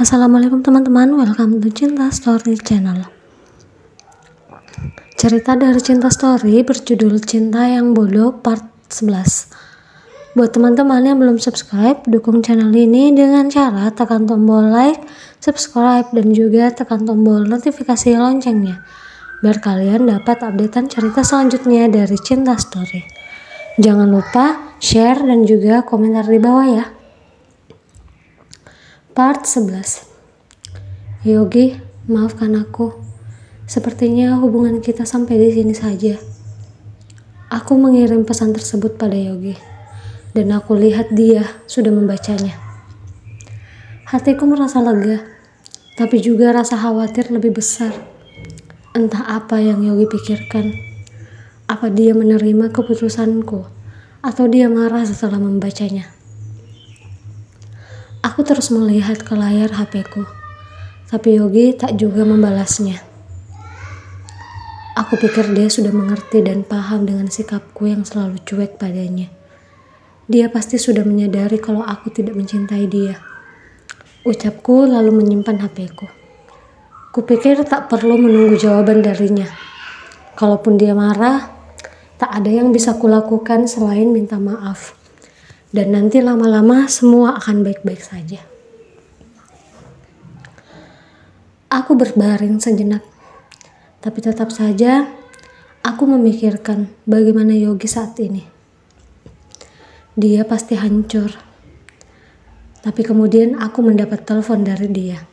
Assalamualaikum teman-teman, welcome to Cinta Story Channel. Cerita dari Cinta Story berjudul Cinta yang Bodoh Part 11. Buat teman-teman yang belum subscribe, dukung channel ini dengan cara tekan tombol like, subscribe, dan juga tekan tombol notifikasi loncengnya, biar kalian dapat updatean cerita selanjutnya dari Cinta Story. Jangan lupa share dan juga komentar di bawah ya. Part 11. Yogi, maafkan aku. Sepertinya hubungan kita sampai di sini saja. Aku mengirim pesan tersebut pada Yogi, dan aku lihat dia sudah membacanya. Hatiku merasa lega, tapi juga rasa khawatir lebih besar. Entah apa yang Yogi pikirkan. Apa dia menerima keputusanku, atau dia marah setelah membacanya. Aku terus melihat ke layar HP-ku, tapi Yogi tak juga membalasnya. Aku pikir dia sudah mengerti dan paham dengan sikapku yang selalu cuek padanya. Dia pasti sudah menyadari kalau aku tidak mencintai dia. Ucapku lalu menyimpan HP-ku. Kupikir tak perlu menunggu jawaban darinya. Kalaupun dia marah, tak ada yang bisa kulakukan selain minta maaf. Dan nanti lama-lama semua akan baik-baik saja. Aku berbaring sejenak, tapi tetap saja aku memikirkan bagaimana Yogi saat ini. Dia pasti hancur. Tapi kemudian aku mendapat telepon dari dia.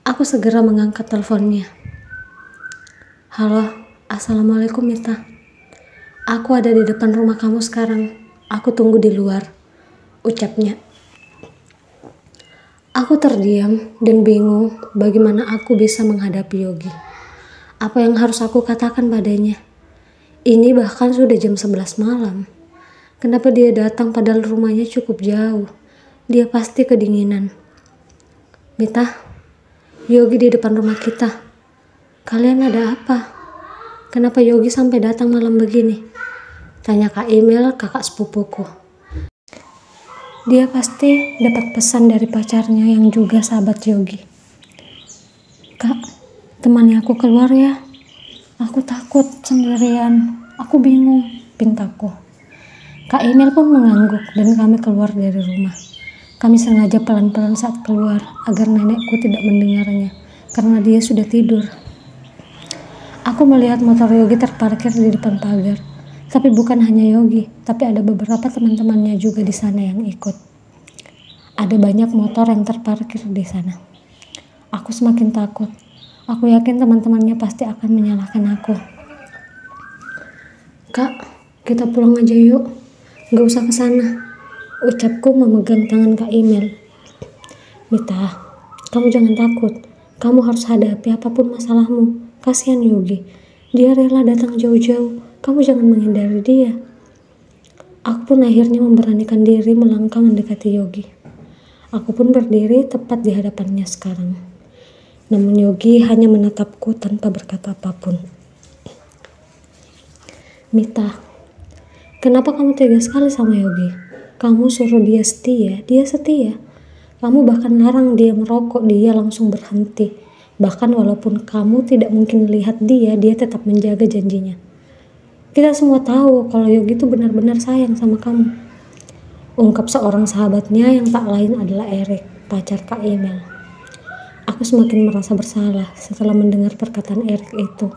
Aku segera mengangkat teleponnya. Halo, Assalamualaikum Mita. Aku ada di depan rumah kamu sekarang. Aku tunggu di luar, ucapnya. Aku terdiam dan bingung bagaimana aku bisa menghadapi Yogi. Apa yang harus aku katakan padanya? Ini bahkan sudah jam 11 malam. Kenapa dia datang padahal rumahnya cukup jauh? Dia pasti kedinginan. Mita, Yogi di depan rumah kita. Kalian ada apa? Kenapa Yogi sampai datang malam begini? Tanya Kak Emil, kakak sepupuku. Dia pasti dapat pesan dari pacarnya yang juga sahabat Yogi. Kak, temani aku keluar ya. Aku takut sendirian. Aku bingung, pintaku. Kak Emil pun mengangguk dan kami keluar dari rumah. Kami sengaja pelan-pelan saat keluar agar nenekku tidak mendengarnya karena dia sudah tidur. Aku melihat motor Yogi terparkir di depan pagar. Tapi bukan hanya Yogi, tapi ada beberapa teman-temannya juga di sana yang ikut. Ada banyak motor yang terparkir di sana. Aku semakin takut. Aku yakin teman-temannya pasti akan menyalahkan aku. Kak, kita pulang aja yuk. Gak usah ke sana. Ucapku memegang tangan Kak Emil. Mita, kamu jangan takut. Kamu harus hadapi apapun masalahmu. Kasihan Yogi. Dia rela datang jauh-jauh. Kamu jangan menghindari dia. Aku pun akhirnya memberanikan diri melangkah mendekati Yogi. Aku pun berdiri tepat di hadapannya sekarang. Namun Yogi hanya menatapku tanpa berkata apapun. Mita, kenapa kamu tega sekali sama Yogi? Kamu suruh dia setia. Kamu bahkan larang dia merokok, dia langsung berhenti. Bahkan walaupun kamu tidak mungkin lihat dia tetap menjaga janjinya. Kita semua tahu kalau Yogi itu benar-benar sayang sama kamu. Ungkap seorang sahabatnya yang tak lain adalah Erik, pacar Kak Emil. Aku semakin merasa bersalah setelah mendengar perkataan Erik itu.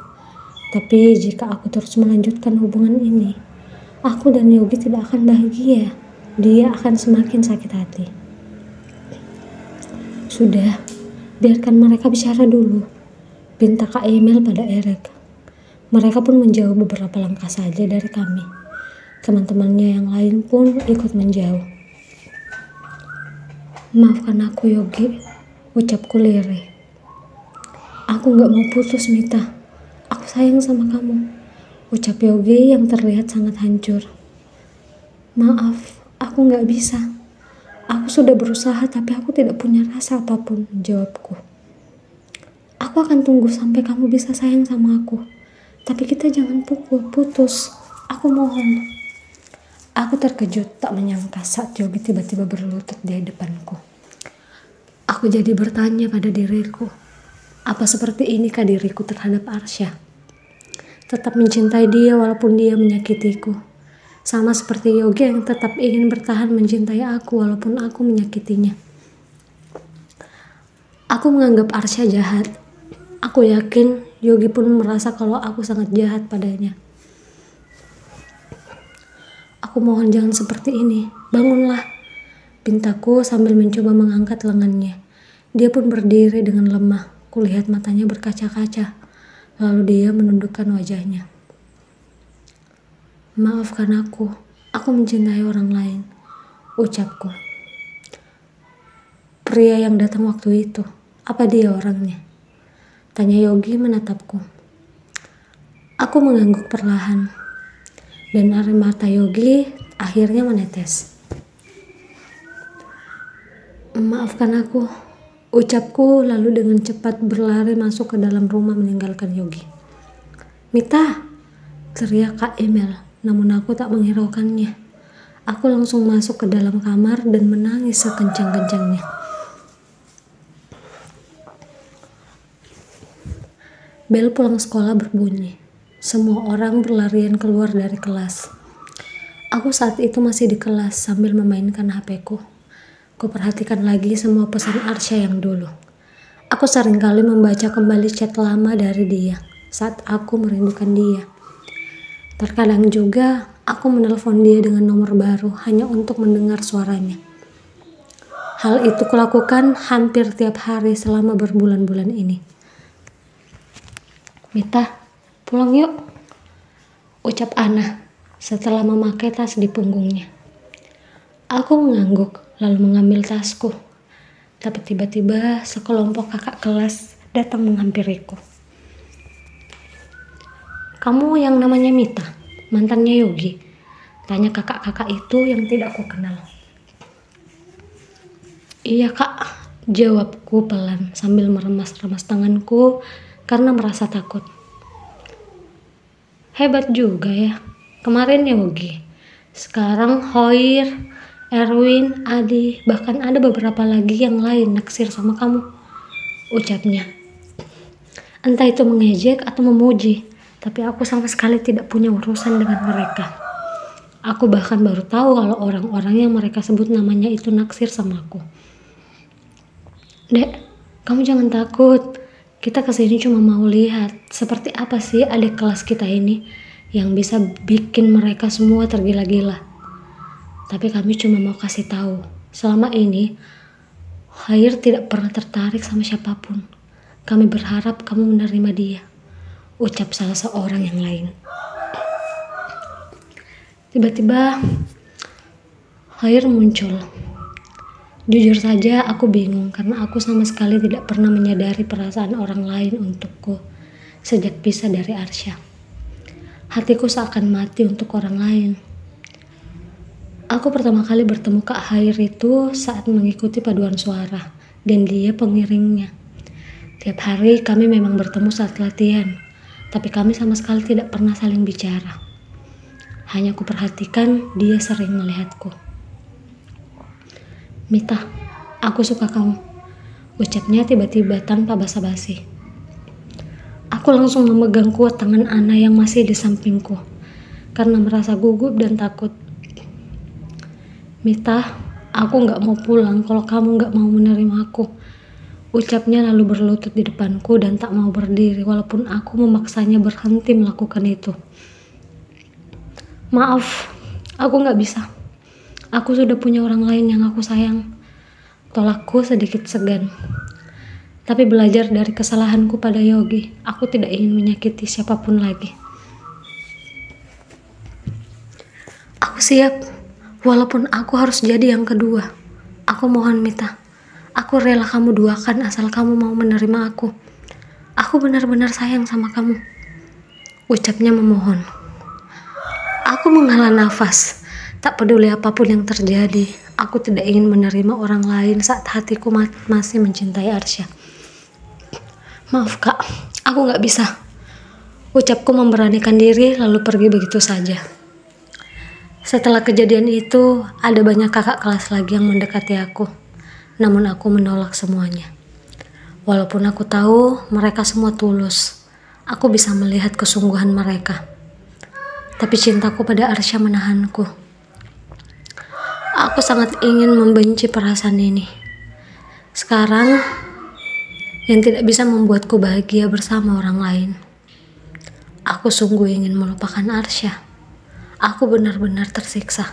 Tapi jika aku terus melanjutkan hubungan ini, aku dan Yogi tidak akan bahagia. Dia akan semakin sakit hati. Sudah, biarkan mereka bicara dulu, pinta Kak Emil pada Erik. Mereka pun menjauh beberapa langkah saja dari kami. Teman-temannya yang lain pun ikut menjauh. Maafkan aku Yogi, ucapku lirih. Aku gak mau putus Mita. Aku sayang sama kamu, ucap Yogi yang terlihat sangat hancur. Maaf, aku gak bisa. Aku sudah berusaha tapi aku tidak punya rasa apapun, jawabku. Aku akan tunggu sampai kamu bisa sayang sama aku. Tapi kita jangan putus. Aku mohon. Aku terkejut tak menyangka saat Yogi tiba-tiba berlutut di depanku. Aku jadi bertanya pada diriku, apa seperti inikah diriku terhadap Arsya? Tetap mencintai dia walaupun dia menyakitiku. Sama seperti Yogi yang tetap ingin bertahan mencintai aku walaupun aku menyakitinya. Aku menganggap Arsya jahat. Aku yakin Yogi pun merasa kalau aku sangat jahat padanya. Aku mohon jangan seperti ini. Bangunlah, pintaku sambil mencoba mengangkat lengannya. Dia pun berdiri dengan lemah. Kulihat matanya berkaca-kaca. Lalu dia menundukkan wajahnya. Maafkan aku mencintai orang lain, ucapku. Pria yang datang waktu itu, apa dia orangnya? Tanya Yogi menatapku. Aku mengangguk perlahan, dan air mata Yogi akhirnya menetes. Maafkan aku, ucapku lalu dengan cepat berlari masuk ke dalam rumah meninggalkan Yogi. Mita, teriak Kak Emil. Namun aku tak menghiraukannya. Aku langsung masuk ke dalam kamar dan menangis sekencang-kencangnya. Bel pulang sekolah berbunyi. Semua orang berlarian keluar dari kelas. Aku saat itu masih di kelas sambil memainkan HP-ku. Kuperhatikan lagi semua pesan Arsya yang dulu. Aku seringkali membaca kembali chat lama dari dia saat aku merindukan dia. Terkadang juga aku menelpon dia dengan nomor baru hanya untuk mendengar suaranya. Hal itu kulakukan hampir tiap hari selama berbulan-bulan ini. Mita, pulang yuk, ucap Ana setelah memakai tas di punggungnya. Aku mengangguk lalu mengambil tasku. Tapi tiba-tiba sekelompok kakak kelas datang menghampiriku. Kamu yang namanya Mita, mantannya Yogi? Tanya kakak-kakak itu yang tidak aku kenal. Iya kak, jawabku pelan sambil meremas-remas tanganku karena merasa takut. Hebat juga ya, kemarin Yogi, sekarang Hoir, Erwin, Adi, bahkan ada beberapa lagi yang lain naksir sama kamu, ucapnya. Entah itu mengejek atau memuji, tapi aku sama sekali tidak punya urusan dengan mereka. Aku bahkan baru tahu kalau orang-orang yang mereka sebut namanya itu naksir sama aku. Dek, kamu jangan takut. Kita kesini cuma mau lihat seperti apa sih adik kelas kita ini yang bisa bikin mereka semua tergila-gila. Tapi kami cuma mau kasih tahu, selama ini Khair tidak pernah tertarik sama siapapun. Kami berharap kamu menerima dia, ucap salah seorang yang lain. Tiba-tiba Khair muncul. Jujur saja aku bingung karena aku sama sekali tidak pernah menyadari perasaan orang lain untukku sejak pisah dari Arsya. Hatiku seakan mati untuk orang lain. Aku pertama kali bertemu Kak Khair itu saat mengikuti paduan suara dan dia pengiringnya. Tiap hari kami memang bertemu saat latihan, tapi kami sama sekali tidak pernah saling bicara. Hanya aku perhatikan dia sering melihatku. Mita, aku suka kamu, ucapnya tiba-tiba tanpa basa-basi. Aku langsung memegang kuat tangan Ana yang masih di sampingku karena merasa gugup dan takut. Mita, aku gak mau pulang kalau kamu gak mau menerima aku, ucapnya lalu berlutut di depanku dan tak mau berdiri walaupun aku memaksanya berhenti melakukan itu. Maaf, aku gak bisa. Aku sudah punya orang lain yang aku sayang, tolakku sedikit segan. Tapi belajar dari kesalahanku pada Yogi, aku tidak ingin menyakiti siapapun lagi. Aku siap, walaupun aku harus jadi yang kedua. Aku mohon Mita, aku rela kamu duakan asal kamu mau menerima aku. Aku benar-benar sayang sama kamu, ucapnya memohon. Aku menghela nafas. Tak peduli apapun yang terjadi, aku tidak ingin menerima orang lain saat hatiku masih mencintai Arsya. Maaf kak, aku gak bisa, ucapku memberanikan diri lalu pergi begitu saja. Setelah kejadian itu, ada banyak kakak kelas lagi yang mendekati aku. namun aku menolak semuanya. Walaupun aku tahu mereka semua tulus, aku bisa melihat kesungguhan mereka. Tapi cintaku pada Arsya menahanku. Aku sangat ingin membenci perasaan ini. Sekarang, yang tidak bisa membuatku bahagia bersama orang lain. Aku sungguh ingin melupakan Arsya. Aku benar-benar tersiksa.